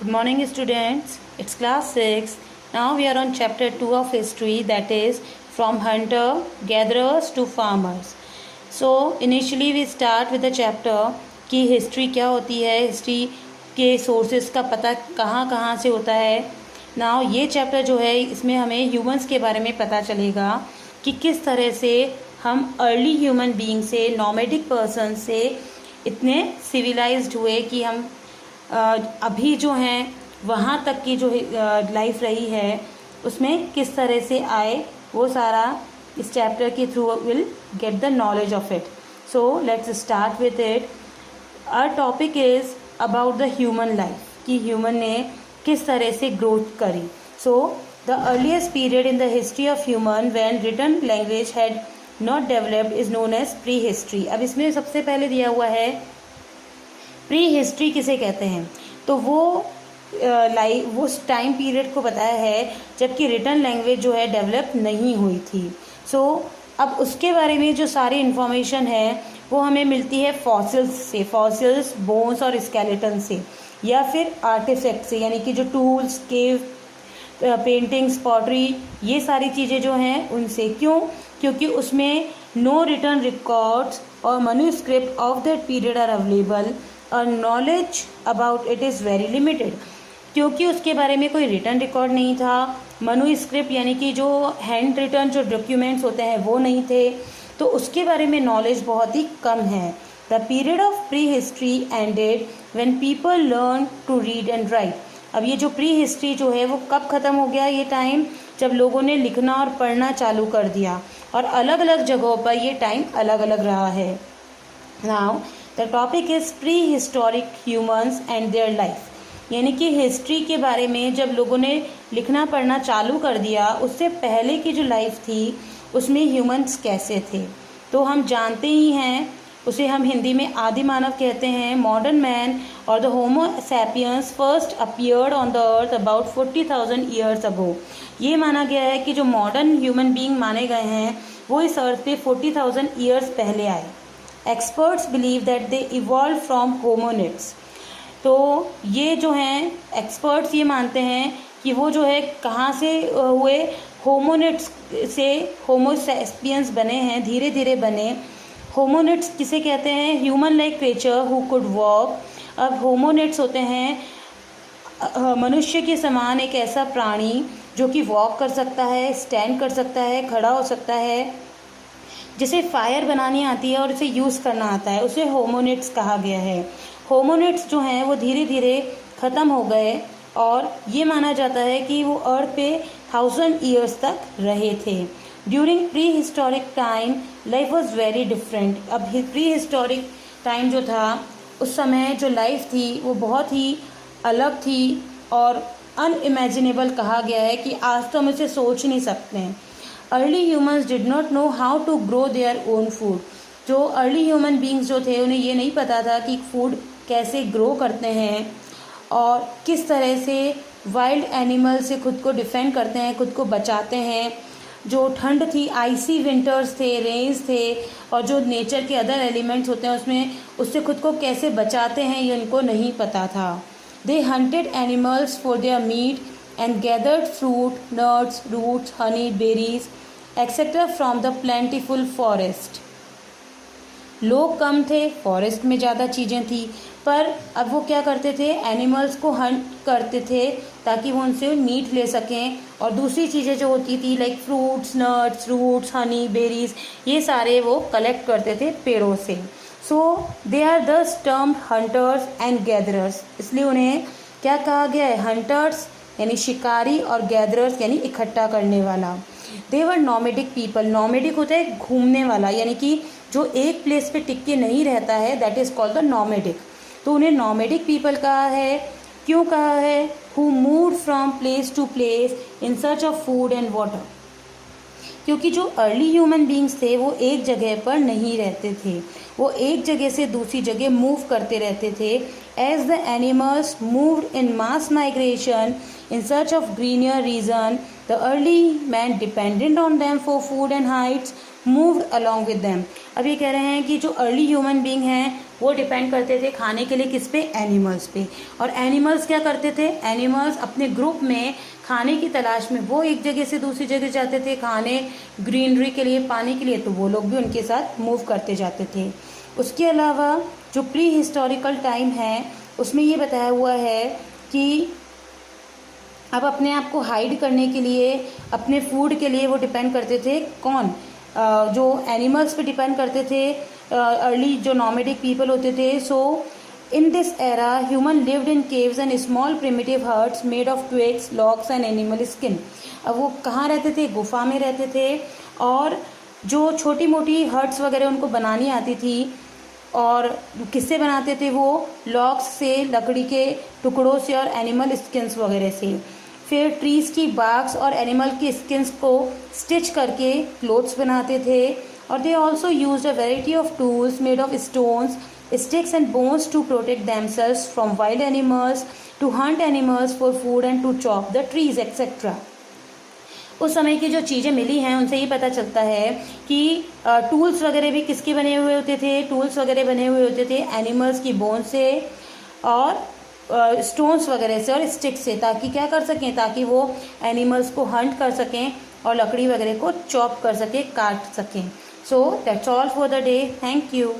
Good morning, students. It's class 6. Now we are on chapter 2 of history, that is from hunter gatherers to farmers. So initially we start with the chapter कि history क्या होती है, history के sources का पता कहाँ कहाँ से होता है. नाउ ये चैप्टर जो है इसमें हमें ह्यूमंस के बारे में पता चलेगा कि किस तरह से हम अर्ली ह्यूमन बीइंग से, नॉमेडिक पर्सन से इतने सिविलाइज्ड हुए कि हम अभी जो हैं वहाँ तक की जो लाइफ रही है उसमें किस तरह से आए, वो सारा इस चैप्टर के through will get the knowledge of it. So let's start with it. Our topic is about the human life, कि ह्यूमन ने किस तरह से ग्रोथ करी. So the earliest period in the history of human when written language had not developed is known as prehistory. अब इसमें सबसे पहले दिया हुआ है प्री हिस्ट्री किसे कहते हैं. तो वो उस टाइम पीरियड को बताया है जबकि रिटन लैंग्वेज जो है डेवलप नहीं हुई थी. सो अब उसके बारे में जो सारी इन्फॉर्मेशन है वो हमें मिलती है फॉसिल्स से, फॉसिल्स, बोन्स और स्केलेटन से, या फिर आर्टिफैक्ट से, यानी कि जो टूल्स, केव पेंटिंग्स, पॉटरी, ये सारी चीज़ें जो हैं उनसे. क्यों? क्योंकि उसमें नो रिटन रिकॉर्ड्स और manuscript of that period are available और knowledge about it is very limited. क्योंकि उसके बारे में कोई रिटन रिकॉर्ड नहीं था, मैन्युस्क्रिप्ट यानी कि जो हैंड रिटन जो डॉक्यूमेंट्स होते हैं वो नहीं थे, तो उसके बारे में नॉलेज बहुत ही कम है. The period of prehistory ended when people learn to read and write. अब ये जो प्री हिस्ट्री जो है वो कब ख़त्म हो गया? ये टाइम जब लोगों ने लिखना और पढ़ना चालू कर दिया, और अलग अलग जगहों पर ये टाइम अलग अलग रहा है. Now the topic is pre historic humans and their life, यानी कि हिस्ट्री के बारे में जब लोगों ने लिखना पढ़ना चालू कर दिया उससे पहले की जो लाइफ थी उसमें ह्यूमन्स कैसे थे. तो हम जानते ही हैं, उसे हम हिंदी में आदि मानव कहते हैं. मॉडर्न मैन और the Homo sapiens first appeared on the earth about 40,000 years ago. ये माना गया है कि जो मॉडर्न ह्यूमन बीइंग माने गए हैं वो इस अर्थ पे 40,000 ईयर्स पहले आए. Experts believe that they evolve from hominids. तो ये जो हैं एक्सपर्ट्स ये मानते हैं कि वो जो है कहाँ से हुए, होमोनिड्स से होमोसैपियंस बने हैं, धीरे धीरे बने. होमोनिड्स किसे कहते हैं? Human like creature who could walk. अब होमोनिड्स होते हैं मनुष्य के समान एक ऐसा प्राणी जो कि वॉक कर सकता है, स्टैंड कर सकता है, खड़ा हो सकता है, जिसे फायर बनानी आती है और उसे यूज़ करना आता है, उसे होमोनिड्स कहा गया है. होमोनिड्स जो हैं वो धीरे धीरे ख़त्म हो गए और ये माना जाता है कि वो अर्थ पे 1000 ईयर्स तक रहे थे. During pre historic time life was very different. अब प्री हिस्टोरिक टाइम जो था उस समय जो लाइफ थी वो बहुत ही अलग थी और अनइमेजिनेबल कहा गया है कि आज तो हम इसे सोच नहीं सकते हैं. Early humans did not know how to grow their own food. जो अर्ली ह्यूमन बींग्स जो थे उन्हें ये नहीं पता था कि फूड कैसे ग्रो करते हैं और किस तरह से वाइल्ड एनिमल से खुद को डिफेंड करते हैं, खुद को बचाते हैं. जो ठंड थी, आइसी विंटर्स थे, रेन्स थे, और जो नेचर के अदर एलिमेंट्स होते हैं उसमें उससे खुद को कैसे बचाते हैं ये उनको नहीं पता था. They hunted animals for their meat and gathered fruit, nuts, roots, honey, berries, etc. from the plentiful forest. लोग कम थे, फॉरेस्ट में ज़्यादा चीज़ें थी, पर अब वो क्या करते थे? एनिमल्स को हंट करते थे ताकि वो उनसे मीट ले सकें, और दूसरी चीज़ें जो होती थी like fruits, nuts, roots, honey, berries, ये सारे वो कलेक्ट करते थे पेड़ों से. So they are thus termed hunters and gatherers. इसलिए उन्हें क्या कहा गया है? हंटर्स यानी शिकारी और गैदरर्स यानी इकट्ठा करने वाला. दे वर नॉमेडिक पीपल. नॉमेडिक होता है घूमने वाला, यानी कि जो एक प्लेस पे टिक के नहीं रहता है, that is called the nomadic. तो उन्हें नॉमेडिक पीपल कहा है. क्यों कहा है? Who moved from place to place in search of food and water. क्योंकि जो अर्ली ह्यूमन बींग्स थे वो एक जगह पर नहीं रहते थे, वो एक जगह से दूसरी जगह मूव करते रहते थे. As the animals moved in mass migration in search of greener region, the early man dependent on them for food and hides moved along with them. अब ये कह रहे हैं कि जो अर्ली ह्यूमन बींग हैं वो डिपेंड करते थे खाने के लिए किस पे, एनिमल्स पे। और एनिमल्स क्या करते थे, एनिमल्स अपने ग्रुप में खाने की तलाश में वो एक जगह से दूसरी जगह जाते थे खाने, ग्रीनरी के लिए, पानी के लिए, तो वो लोग भी उनके साथ मूव करते जाते थे। उसके अलावा जो प्री हिस्टोरिकल टाइम है उसमें ये बताया हुआ है कि अब अपने आप को हाइड करने के लिए, अपने फूड के लिए वो डिपेंड करते थे, कौन, जो एनिमल्स पे डिपेंड करते थे, अर्ली जो नॉमेडिक पीपल होते थे। So in this era human lived in caves and small primitive huts made of twigs, logs and animal skin. अब वो कहाँ रहते थे, गुफा में रहते थे, और जो छोटी मोटी हर्ट्स वगैरह उनको बनानी आती थी, और किससे बनाते थे वो, लॉग्स से, लकड़ी के टुकड़ों से, और एनिमल स्किन्स वगैरह से। फिर ट्रीज़ की बार्क्स और एनिमल की स्किन्स को स्टिच करके क्लोथ्स बनाते थे। और they also used a variety of tools made of stones, sticks and bones to protect themselves from wild animals, to hunt animals for food and to chop the trees etcetera. उस समय की जो चीज़ें मिली हैं उनसे ये पता चलता है कि टूल्स वगैरह भी किसके बने हुए होते थे, टूल्स वगैरह बने हुए होते थे एनिमल्स की बोन से और स्टोन्स वगैरह से और स्टिक से, ताकि क्या कर सकें, ताकि वो एनिमल्स को हंट कर सकें और लकड़ी वगैरह को चॉप कर सकें, काट सकें। So that's all for the day. Thank you.